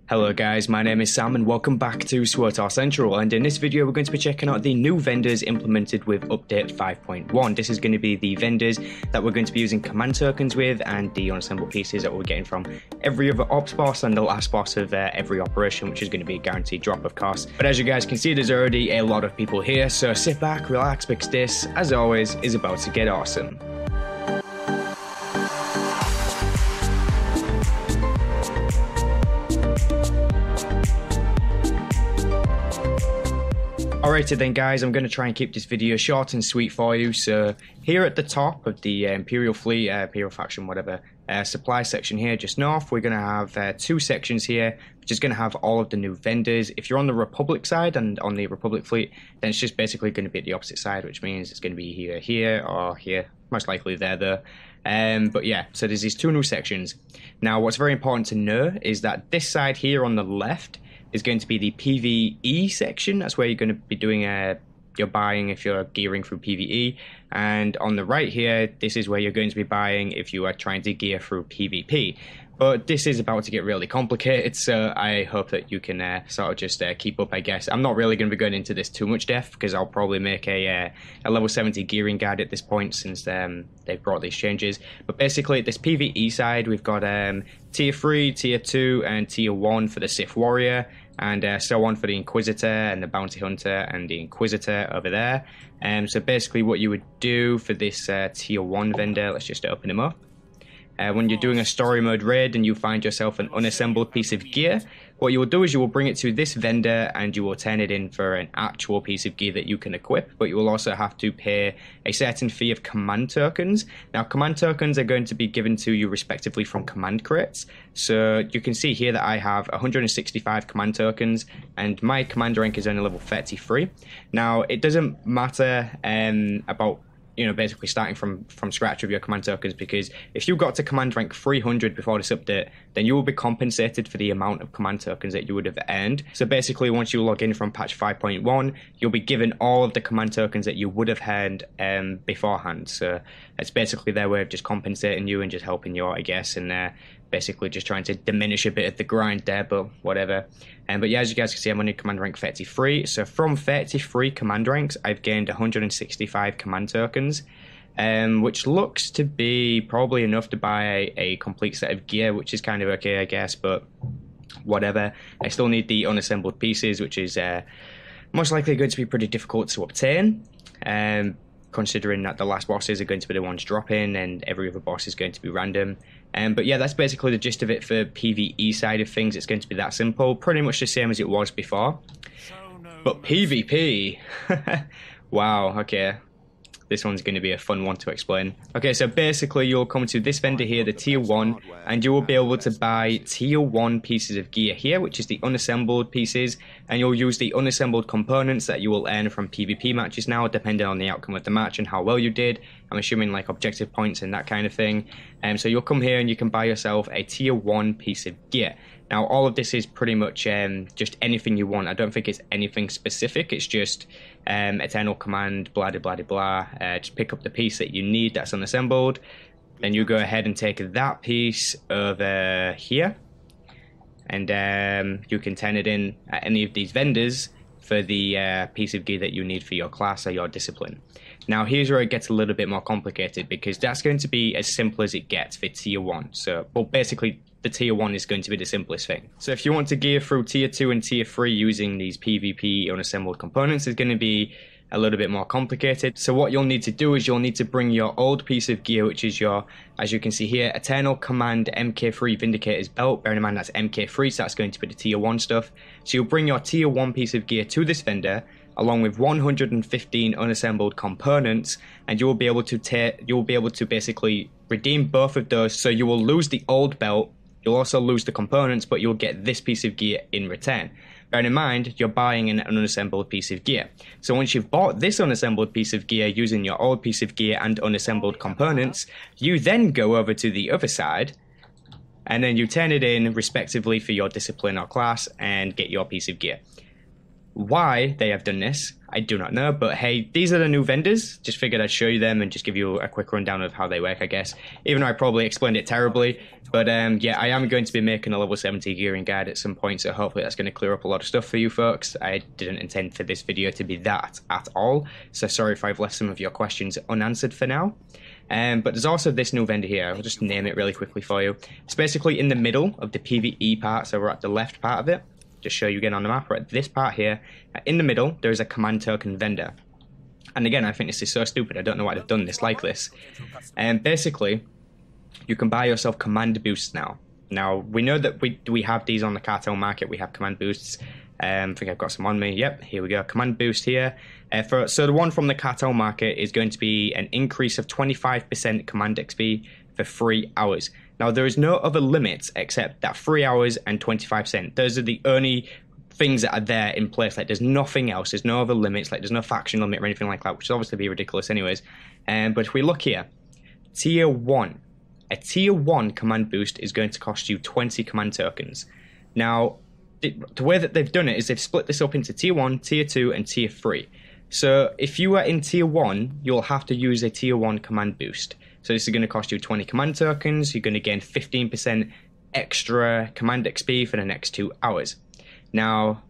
Hello guys, my name is Sam and welcome back to SWTOR Central, and in this video we're going to be checking out the new vendors implemented with update 5.1. This is going to be the vendors that we're going to be using command tokens with and the unassembled pieces that we're getting from every other ops boss and the last boss of every operation, which is going to be a guaranteed drop of course. But as you guys can see, there's already a lot of people here, so sit back, relax, because this, as always, is about to get awesome. Alrighty then guys, I'm going to try and keep this video short and sweet for you. So here at the top of the Imperial Fleet, Imperial Faction, whatever, supply section here just north, we're going to have two sections here, which is going to have all of the new vendors. If you're on the Republic side and on the Republic Fleet, then it's just basically going to be the opposite side, which means it's going to be here, here, or here, most likely there though. But yeah, so there's these two new sections. Now what's very important to know is that this side here on the left is going to be the PvE section. That's where you're going to be doing your buying if you're gearing through PvE. And on the right here, this is where you're going to be buying if you are trying to gear through PvP. But this is about to get really complicated, so I hope that you can sort of just keep up, I guess. I'm not really going to be going into this too much depth, because I'll probably make a level 70 gearing guide at this point, since they've brought these changes. But basically, this PvE side, we've got Tier 3, Tier 2, and Tier 1 for the Sith Warrior, and so on for the Inquisitor and the Bounty Hunter and the Inquisitor over there. So basically what you would do for this Tier 1 vendor, let's just open him up. When you're doing a story mode raid and you find yourself an unassembled piece of gear, what you will do is you will bring it to this vendor and you will turn it in for an actual piece of gear that you can equip, but you will also have to pay a certain fee of command tokens. Now command tokens are going to be given to you respectively from command crates. So you can see here that I have 165 command tokens and my command rank is only level 33. Now it doesn't matter about basically starting from scratch with your command tokens, because if you got to command rank 300 before this update, then you will be compensated for the amount of command tokens that you would have earned. So basically, once you log in from patch 5.1, you'll be given all of the command tokens that you would have earned beforehand. So it's basically their way of just compensating you and just helping you out, I guess, and basically just trying to diminish a bit of the grind there, but whatever. But yeah, as you guys can see, I'm on command rank 33. So from 33 command ranks, I've gained 165 command tokens, which looks to be probably enough to buy a complete set of gear, which is kind of okay, I guess, but whatever. I still need the unassembled pieces, which is most likely going to be pretty difficult to obtain, considering that the last bosses are going to be the ones dropping and every other boss is going to be random. But yeah, that's basically the gist of it for PvE side of things. It's going to be that simple, pretty much the same as it was before. But PvP, wow, okay. This one's going to be a fun one to explain. Okay, so basically you'll come to this vendor here, the Tier 1, and you will be able to buy Tier 1 pieces of gear here, which is the unassembled pieces, and you'll use the unassembled components that you will earn from PvP matches now, depending on the outcome of the match and how well you did. I'm assuming like objective points and that kind of thing. So you'll come here and you can buy yourself a Tier 1 piece of gear. Now, all of this is pretty much just anything you want. I don't think it's anything specific. It's just Eternal Command, blah, blah, blah, blah. Just pick up the piece that you need that's unassembled. Then you go ahead and take that piece over here. And you can turn it in at any of these vendors for the piece of gear that you need for your class or your discipline. Now, here's where it gets a little bit more complicated, because that's going to be as simple as it gets for Tier 1. So, well, basically, the Tier 1 is going to be the simplest thing. So if you want to gear through Tier 2 and Tier 3 using these PvP unassembled components, it's going to be a little bit more complicated. So what you'll need to do is you'll need to bring your old piece of gear, which is your, as you can see here, Eternal Command MK3 Vindicator's belt. Bearing in mind that's MK3, so that's going to be the Tier 1 stuff. So you'll bring your Tier 1 piece of gear to this vendor, along with 115 unassembled components, and you will be able to basically redeem both of those. So you will lose the old belt, you'll also lose the components, but you'll get this piece of gear in return. Bearing in mind, you're buying an unassembled piece of gear. So once you've bought this unassembled piece of gear using your old piece of gear and unassembled components, you then go over to the other side, and then you turn it in respectively for your discipline or class and get your piece of gear. Why they have done this, I do not know, but hey, these are the new vendors. Just figured I'd show you them and just give you a quick rundown of how they work, I guess. Even though I probably explained it terribly, but yeah, I am going to be making a level 70 gearing guide at some point, so hopefully that's going to clear up a lot of stuff for you folks. I didn't intend for this video to be that at all, so sorry if I've left some of your questions unanswered for now. But there's also this new vendor here. I'll just name it really quickly for you. It's basically in the middle of the PvE part, so we're at the left part of it. Just show you again on the map, we're at this part here. In the middle, there is a command token vendor. And again, I think this is so stupid. I don't know why they've done this like this. And basically, you can buy yourself command boosts now. Now, we know that we have these on the cartel market. We have command boosts. I think I've got some on me. Yep, here we go. Command boost here. So the one from the cartel market is going to be an increase of 25% command XP for 3 hours. Now, there is no other limits except that 3 hours and 25%. Those are the only things that are there in place. Like, there's nothing else. There's no other limits. Like, there's no faction limit or anything like that, which is obviously be ridiculous anyways. But if we look here, Tier 1. A Tier 1 command boost is going to cost you 20 command tokens. Now, the way that they've done it is they've split this up into Tier 1, Tier 2, and Tier 3. So if you are in Tier 1, you'll have to use a Tier 1 command boost. So this is going to cost you 20 command tokens. You're going to gain 15% extra command XP for the next 2 hours. Now,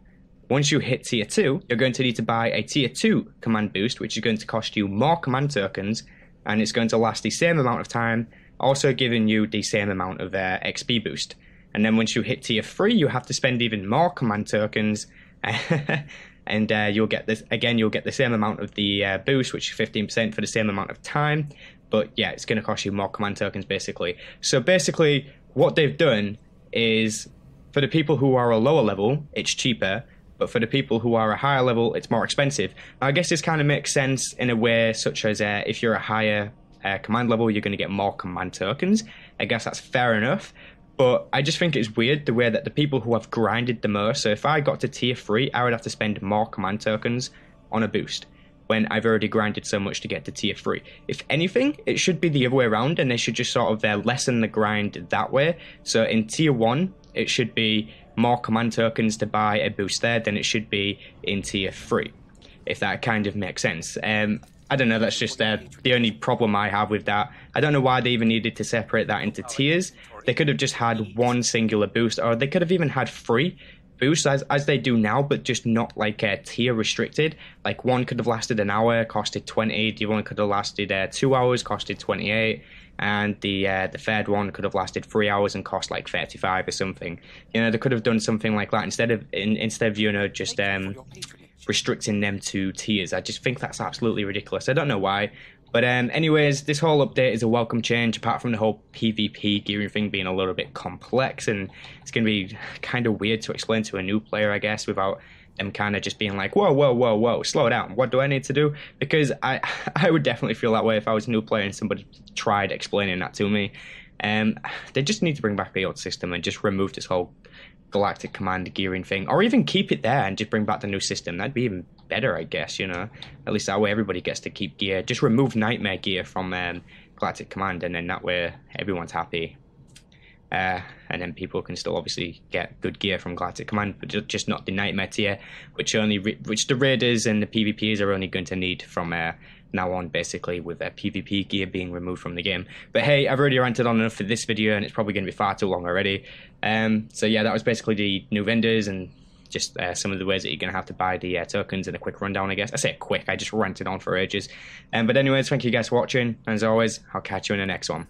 once you hit Tier 2, you're going to need to buy a Tier 2 command boost, which is going to cost you more command tokens, and it's going to last the same amount of time, also giving you the same amount of XP boost. And then once you hit Tier 3, you have to spend even more command tokens, and you'll get this again. You'll get the same amount of the boost, which is 15% for the same amount of time. But yeah, it's going to cost you more command tokens basically. So basically, what they've done is for the people who are a lower level, it's cheaper. But for the people who are a higher level, it's more expensive. Now, I guess this kind of makes sense in a way, such as if you're a higher command level, you're going to get more command tokens. I guess that's fair enough. But I just think it's weird the way that the people who have grinded the most, so if I got to Tier 3, I would have to spend more command tokens on a boost when I've already grinded so much to get to Tier 3. If anything, it should be the other way around, and they should just sort of lessen the grind that way. So in Tier 1, it should be more command tokens to buy a boost there than it should be in Tier 3, if that kind of makes sense. I don't know, that's just the only problem I have with that. I don't know why they even needed to separate that into tiers. They could have just had one singular boost, or they could have even had 3 boosts as they do now, but just not like tier restricted. Like one could have lasted an hour, costed 20, the other one could have lasted 2 hours, costed 28, and the third one could have lasted 3 hours and cost like 35 or something. You know, they could have done something like that instead of you know, just restricting them to tiers. I just think that's absolutely ridiculous. I don't know why. But anyways, this whole update is a welcome change, apart from the whole PvP gearing thing being a little bit complex, and it's going to be kind of weird to explain to a new player, I guess, without them kind of just being like, whoa, whoa, whoa, whoa, slow down. What do I need to do? Because I would definitely feel that way if I was a new player and somebody tried explaining that to me. They just need to bring back the old system and just remove this whole galactic command gearing thing, or even keep it there and just bring back the new system. That'd be even better, I guess, you know. At least that way everybody gets to keep gear. Just remove nightmare gear from galactic command, and then that way everyone's happy. And then people can still obviously get good gear from galactic command, but just not the nightmare tier, which the raiders and the PvPs are only going to need from now on, basically, with PvP gear being removed from the game. But hey, I've already ranted on enough for this video, and it's probably going to be far too long already. So yeah, that was basically the new vendors and just some of the ways that you're going to have to buy the tokens, and a quick rundown, I guess. I say quick, I just ranted on for ages. But anyways, thank you guys for watching, and as always, I'll catch you in the next one.